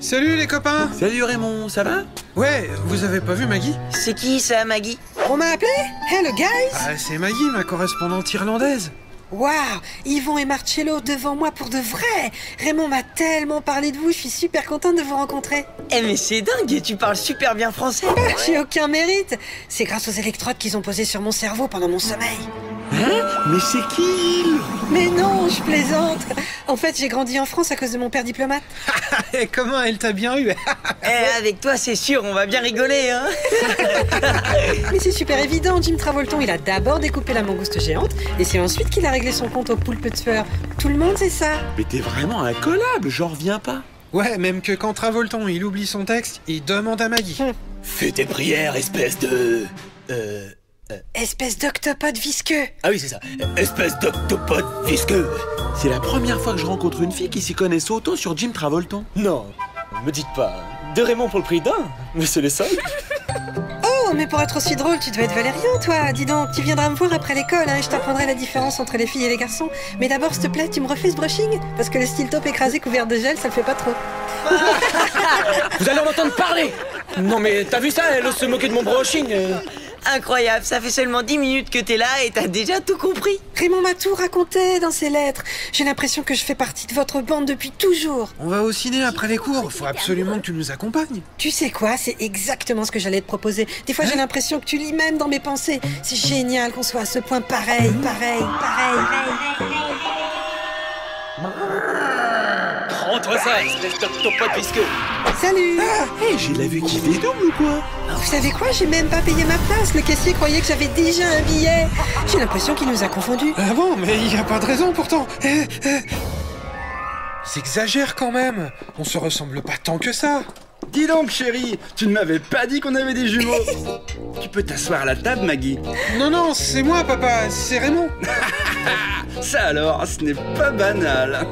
Salut les copains! Salut Raymond, ça va? Ouais, vous avez pas vu Maggie? C'est qui ça, Maggie? On m'a appelé? Hello guys! Ah, c'est Maggie, ma correspondante irlandaise. Waouh! Yvon et Marcello devant moi pour de vrai! Raymond m'a tellement parlé de vous, je suis super contente de vous rencontrer. Eh mais c'est dingue, tu parles super bien français. J'ai aucun mérite. C'est grâce aux électrodes qu'ils ont posées sur mon cerveau pendant mon sommeil. Hein? Mais c'est qui il? Mais non, je plaisante. En fait, j'ai grandi en France à cause de mon père diplomate. Et comment elle t'a bien eu? Eh, avec toi, c'est sûr, on va bien rigoler, hein. Mais c'est super évident, Jim Travolton, il a d'abord découpé la mangouste géante, et c'est ensuite qu'il a réglé son compte au poulpe tueur. Tout le monde sait ça. Mais t'es vraiment incollable, j'en reviens pas. Ouais, même que quand Travolton il oublie son texte, il demande à Maggie. Fais tes prières, espèce de... Espèce d'octopode visqueux. Ah oui, c'est ça. Espèce d'octopode visqueux. C'est la première fois que je rencontre une fille qui s'y connaisse autant sur Jim Travolton. Non, me dites pas. De Raymond pour le prix d'un. Mais c'est les seuls. Oh, mais pour être aussi drôle, tu dois être Valérian, toi. Dis donc, tu viendras me voir après l'école, hein, et je t'apprendrai la différence entre les filles et les garçons. Mais d'abord, s'il te plaît, tu me refais ce brushing? Parce que le style taupe écrasé couvert de gel, ça le fait pas trop. Vous allez en entendre parler. Non mais t'as vu ça, elle ose se moquer de mon brushing. Incroyable, ça fait seulement 10 minutes que t'es là et t'as déjà tout compris. Raymond m'a tout raconté dans ses lettres. J'ai l'impression que je fais partie de votre bande depuis toujours. On va au ciné après les cours, faut absolument que tu nous accompagnes. Tu sais quoi, c'est exactement ce que j'allais te proposer. Des fois, j'ai l'impression que tu lis même dans mes pensées. C'est génial qu'on soit à ce point pareil. Rentre ça, espèce d'octopode visqueux. Salut. Hé, j'ai la vue qui dédouble ou quoi? Vous savez quoi, j'ai même pas payé ma place. Le caissier croyait que j'avais déjà un billet. J'ai l'impression qu'il nous a confondus. Ah bon, mais il y a pas de raison pourtant. S'exagère quand même. On se ressemble pas tant que ça. Dis donc, chérie, tu ne m'avais pas dit qu'on avait des jumeaux. Tu peux t'asseoir à la table, Maggie. Non, c'est moi, papa, c'est Raymond. Ça alors, ce n'est pas banal.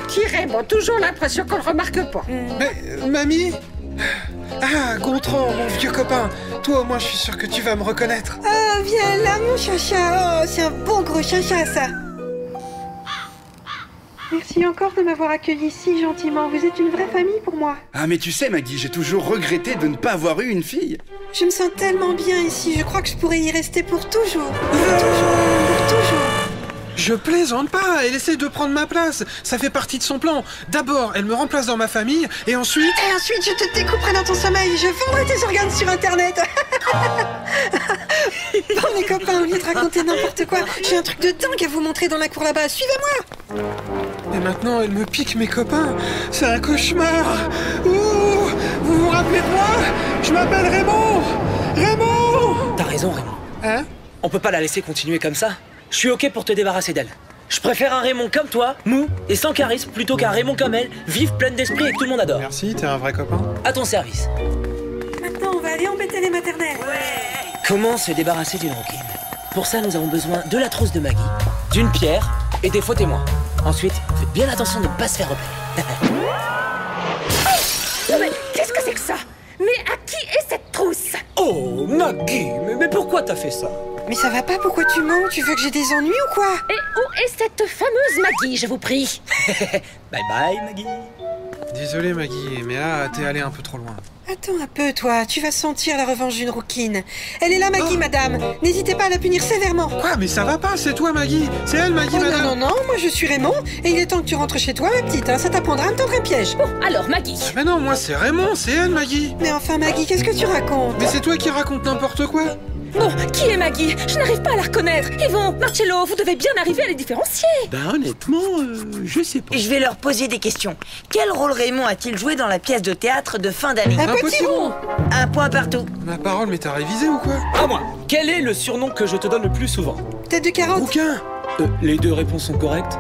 Petit Raymond, toujours l'impression qu'on le remarque pas. Mais, mamie? Ah, Gontran, mon vieux copain. Toi, au moins, je suis sûr que tu vas me reconnaître. Ah, viens là, mon chacha. Oh, c'est un bon gros chacha, ça. Merci encore de m'avoir accueilli si gentiment. Vous êtes une vraie famille pour moi. Ah, mais tu sais, Maggie, j'ai toujours regretté de ne pas avoir eu une fille. Je me sens tellement bien ici. Je crois que je pourrais y rester pour toujours. Pour toujours. Je plaisante pas, elle essaie de prendre ma place. Ça fait partie de son plan. D'abord, elle me remplace dans ma famille, et ensuite... Et ensuite, je te découperai dans ton sommeil. Je vendrai tes organes sur Internet. Bon, les copains, au lieu de raconter n'importe quoi, j'ai un truc de dingue à vous montrer dans la cour là-bas. Suivez-moi. Et maintenant, elle me pique mes copains. C'est un cauchemar. Ouh, vous vous rappelez de moi? Je m'appelle Raymond. Raymond. T'as raison, Raymond. Hein? On peut pas la laisser continuer comme ça. Je suis ok pour te débarrasser d'elle. Je préfère un Raymond comme toi, mou et sans charisme, plutôt qu'un Raymond comme elle, vive, pleine d'esprit et que tout le monde adore. Merci, t'es un vrai copain. À ton service. Maintenant, on va aller embêter les maternelles. Comment se débarrasser d'une rouquine? Pour ça, nous avons besoin de la trousse de Maggie, d'une pierre et des faux témoins. Ensuite, faites bien attention de ne pas se faire repérer. Non mais qu'est-ce que c'est que ça? Mais à qui est cette trousse? Oh, Maggie, mais pourquoi t'as fait ça? Mais ça va pas, pourquoi tu mens? Tu veux que j'ai des ennuis ou quoi? Et où est cette fameuse Maggie, je vous prie? Bye bye, Maggie. Désolé, Maggie, mais là, t'es allé un peu trop loin. Attends un peu, toi. Tu vas sentir la revanche d'une rouquine. Elle est là, Maggie, madame. N'hésitez pas à la punir sévèrement. Quoi? Mais ça va pas, c'est toi, Maggie. C'est elle, Maggie, Oh madame. non, moi je suis Raymond. Et il est temps que tu rentres chez toi, ma petite. Hein. Ça t'apprendra à me tendre un piège. Bon, alors Maggie. Mais non, moi, c'est Raymond, c'est elle, Maggie. Mais enfin, Maggie, qu'est-ce que tu racontes? Mais c'est toi qui racontes n'importe quoi. Bon, qui est Maggie? Je n'arrive pas à la reconnaître. Yvon, Marcello, vous devez bien arriver à les différencier. Ben honnêtement, je sais pas. Je vais leur poser des questions. Quel rôle Raymond a-t-il joué dans la pièce de théâtre de fin d'année? Un petit Impossible. rond. Un point partout. Ma parole, mais t'as révisé ou quoi? À moi, quel est le surnom que je te donne le plus souvent? Tête de carotte. Aucun. Les deux réponses sont correctes.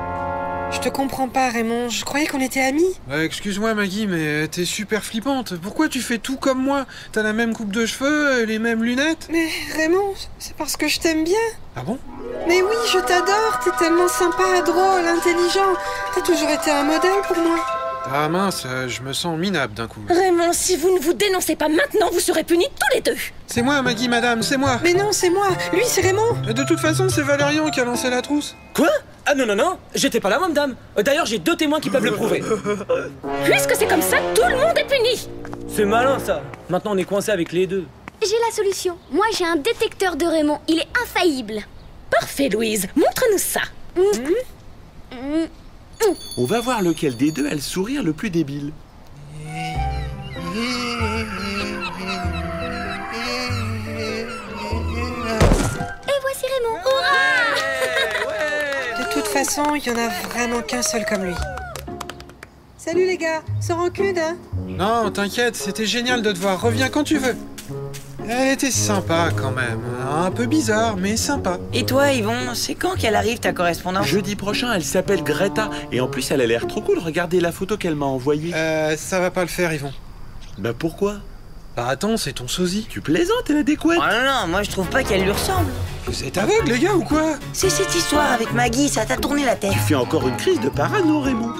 Je te comprends pas, Raymond. Je croyais qu'on était amis. Ouais, excuse-moi, Maggie, mais t'es super flippante. Pourquoi tu fais tout comme moi? T'as la même coupe de cheveux, les mêmes lunettes. Mais Raymond, c'est parce que je t'aime bien. Ah bon? Mais oui, je t'adore. T'es tellement sympa, drôle, intelligent. T'as toujours été un modèle pour moi. Ah mince, je me sens minable d'un coup. Raymond, si vous ne vous dénoncez pas maintenant, vous serez punis tous les deux. C'est moi, Maggie, madame, c'est moi. Mais non, c'est moi. Lui, c'est Raymond. De toute façon, c'est Valérian qui a lancé la trousse. Quoi? Ah non, j'étais pas là, madame. D'ailleurs, j'ai 2 témoins qui peuvent le prouver. Puisque c'est comme ça, tout le monde est puni. C'est malin, ça. Maintenant, on est coincé avec les deux. J'ai la solution. Moi, j'ai un détecteur de Raymond. Il est infaillible. Parfait, Louise. Montre-nous ça. On va voir lequel des deux a le sourire le plus débile. Et voici Raymond. De toute façon, il y en a vraiment qu'un seul comme lui. Salut les gars, sans rancune, hein? Non, t'inquiète, c'était génial de te voir. Reviens quand tu veux. Elle était sympa quand même. Un peu bizarre, mais sympa. Et toi, Yvon, c'est quand qu'elle arrive ta correspondance? Jeudi prochain, elle s'appelle Greta. Et en plus, elle a l'air trop cool. Regardez la photo qu'elle m'a envoyée. Ça va pas le faire, Yvon. Bah pourquoi? Bah attends, c'est ton sosie. Tu plaisantes, elle a des couettes. Oh non, moi je trouve pas qu'elle lui ressemble. Vous êtes aveugle, les gars, ou quoi? C'est cette histoire avec Maggie, ça t'a tourné la tête. Tu fais encore une crise de parano, Raymond.